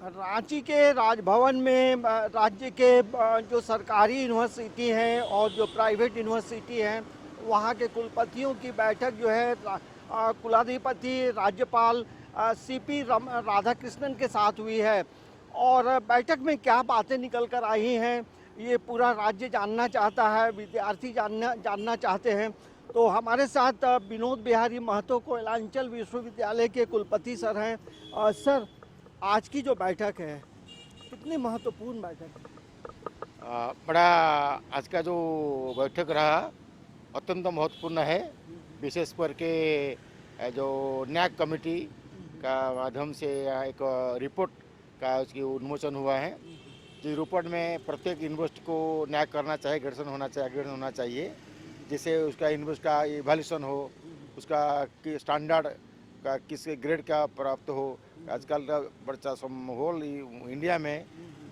रांची के राजभवन में राज्य के जो सरकारी यूनिवर्सिटी हैं और जो प्राइवेट यूनिवर्सिटी हैं वहाँ के कुलपतियों की बैठक जो है कुलाधिपति राज्यपाल सीपी राधाकृष्णन के साथ हुई है। और बैठक में क्या बातें निकल कर आई हैं ये पूरा राज्य जानना चाहता है, विद्यार्थी जानना चाहते हैं। तो हमारे साथ विनोद बिहारी महतो कोयलांचल विश्वविद्यालय के कुलपति सर हैं। सर, आज की जो बैठक है कितनी महत्वपूर्ण बैठक है? बड़ा आज का जो बैठक रहा अत्यंत महत्वपूर्ण है। विशेष करके जो न्याक कमेटी का माध्यम से एक रिपोर्ट का उसकी उन्मोचन हुआ है। जिस रिपोर्ट में प्रत्येक यूनिवर्सिटी को न्याक करना चाहिए, ग्रेडेशन होना चाहिए जिससे उसका यूनिवर्सिटी का इवैल्यूएशन हो, उसका स्टैंडर्ड का किस ग्रेड का प्राप्त हो। आजकल का बच्चा होल इंडिया में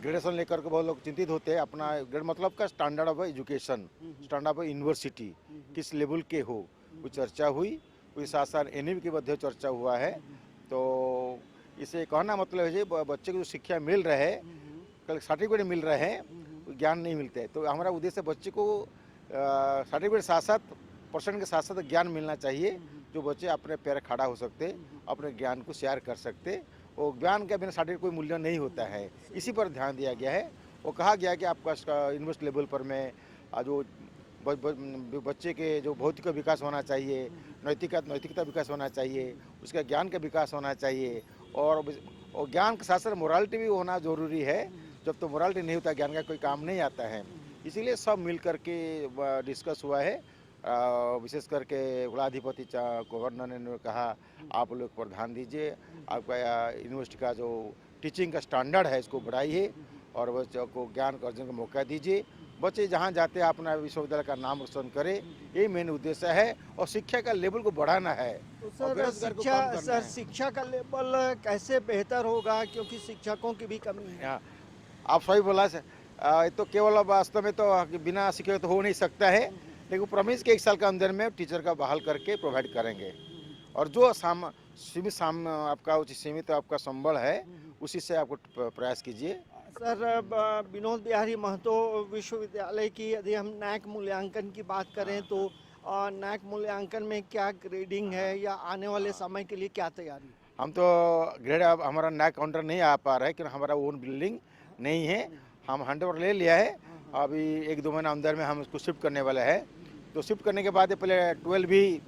ग्रेडेशन लेकर के बहुत लोग चिंतित होते हैं। अपना ग्रेड मतलब का standard of education, standard of university किस लेवल के हो, वो चर्चा हुई। उसके साथ साथ एनईवी की मध्य चर्चा हुआ है। तो इसे कहना मतलब है बच्चे को जो शिक्षा मिल रहा है, कल सर्टिफिकेट मिल रहे हैं, ज्ञान नहीं मिलते। तो हमारा उद्देश्य बच्चे को सर्टिफिकेट साथ साथ पर्सन के साथ साथ ज्ञान मिलना चाहिए, जो बच्चे अपने पैर खड़ा हो सकते, अपने ज्ञान को शेयर कर सकते। और ज्ञान के बिना सर्टिफिकेट कोई मूल्य नहीं होता है। इसी पर ध्यान दिया गया है। वो कहा गया कि आपका यूनिवर्सिटी लेवल पर में जो बच्चे के जो भौतिक विकास होना चाहिए, नैतिकता विकास होना चाहिए, उसका ज्ञान का विकास होना चाहिए। और ज्ञान के साथ साथ मोरालिटी भी होना ज़रूरी है। जब तो मोरालिटी नहीं होता ज्ञान का कोई काम नहीं आता है। इसीलिए सब मिल करके डिस्कस हुआ है। विशेष करके कुलाधिपति गवर्नर ने कहा आप लोग पर ध्यान दीजिए, आपका यूनिवर्सिटी का जो टीचिंग का स्टैंडर्ड है इसको बढ़ाइए और बच्चों को ज्ञान अर्जन का मौका दीजिए। बच्चे जहाँ जाते हैं अपना विश्वविद्यालय का नाम रोशन करें, ये मेन उद्देश्य है। और शिक्षा का लेवल को बढ़ाना है। तो सर शिक्षा का लेवल कैसे बेहतर होगा, क्योंकि शिक्षकों की भी कमी है। आप सही बोला। तो केवल वास्तव में तो बिना शिक्षक तो हो नहीं सकता है, लेकिन प्रॉमिस के 1 साल के अंदर में टीचर का बहाल करके प्रोवाइड करेंगे। और जो आपका सीमित आपका संबल है उसी से आपको प्रयास कीजिए। सर, विनोद बिहारी महतो विश्वविद्यालय की यदि हम नैक मूल्यांकन की बात करें तो नैक मूल्यांकन में क्या ग्रेडिंग है या आने वाले समय के लिए क्या तैयारी? हम तो ग्रेड अब हमारा नैक काउंटर नहीं आ पा रहा है क्योंकि हमारा ओन बिल्डिंग नहीं है। हम हैंडओवर ले लिया है। अभी 1-2 महीना अंदर में हम उसको शिफ्ट करने वाला है। तो शिफ्ट करने के बाद पहले 12 भी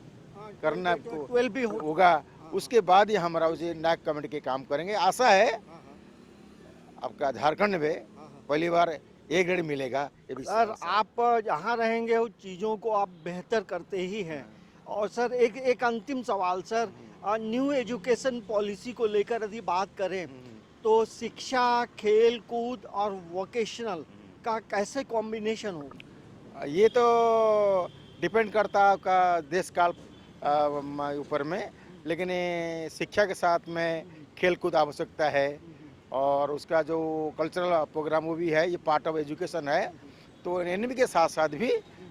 करना 12 भी होगा। उसके बाद ही हमारा उसे नैक कमेटी के काम करेंगे। आशा है आपका झारखंड में पहली बार ए ग्रेड मिलेगा। सर, आप जहाँ रहेंगे उन चीज़ों को आप बेहतर करते ही हैं। और सर एक अंतिम सवाल सर, न्यू एजुकेशन पॉलिसी को लेकर यदि बात करें तो शिक्षा, खेल कूद और वोकेशनल का कैसे कॉम्बिनेशन हो? ये तो डिपेंड करता है आपका देश काल ऊपर में, लेकिन शिक्षा के साथ में खेल कूद आवश्यकता है। और उसका जो कल्चरल प्रोग्राम वो भी है, ये पार्ट ऑफ एजुकेशन है। तो एनएमई के साथ साथ भी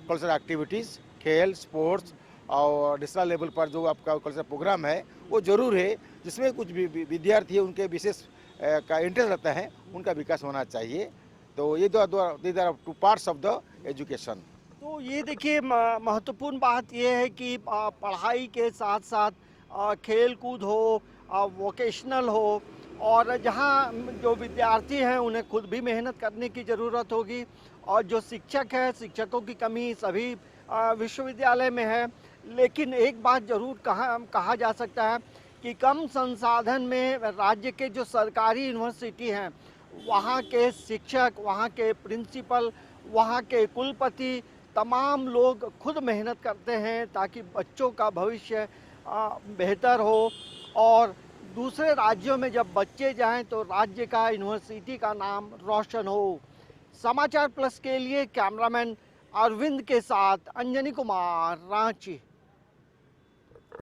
कल्चरल एक्टिविटीज़, खेल, स्पोर्ट्स और नेशनल लेवल पर जो आपका कल्चरल प्रोग्राम है वो ज़रूर है, जिसमें कुछ भी विद्यार्थी उनके विशेष का इंटरेस्ट रहता है, उनका विकास होना चाहिए। तो ये दो two parts of the education. तो ये देखिए, महत्वपूर्ण बात ये है कि पढ़ाई के साथ साथ खेल कूद हो, वोकेशनल हो, और जहाँ जो विद्यार्थी हैं उन्हें खुद भी मेहनत करने की ज़रूरत होगी। और जो शिक्षक है, शिक्षकों की कमी सभी विश्वविद्यालय में है। लेकिन एक बात ज़रूर कहा जा सकता है कि कम संसाधन में राज्य के जो सरकारी यूनिवर्सिटी हैं वहाँ के शिक्षक, वहाँ के प्रिंसिपल, वहाँ के कुलपति तमाम लोग खुद मेहनत करते हैं ताकि बच्चों का भविष्य बेहतर हो। और दूसरे राज्यों में जब बच्चे जाएं तो राज्य का, यूनिवर्सिटी का नाम रोशन हो। समाचार प्लस के लिए कैमरामैन अरविंद के साथ अंजनी कुमार, रांची।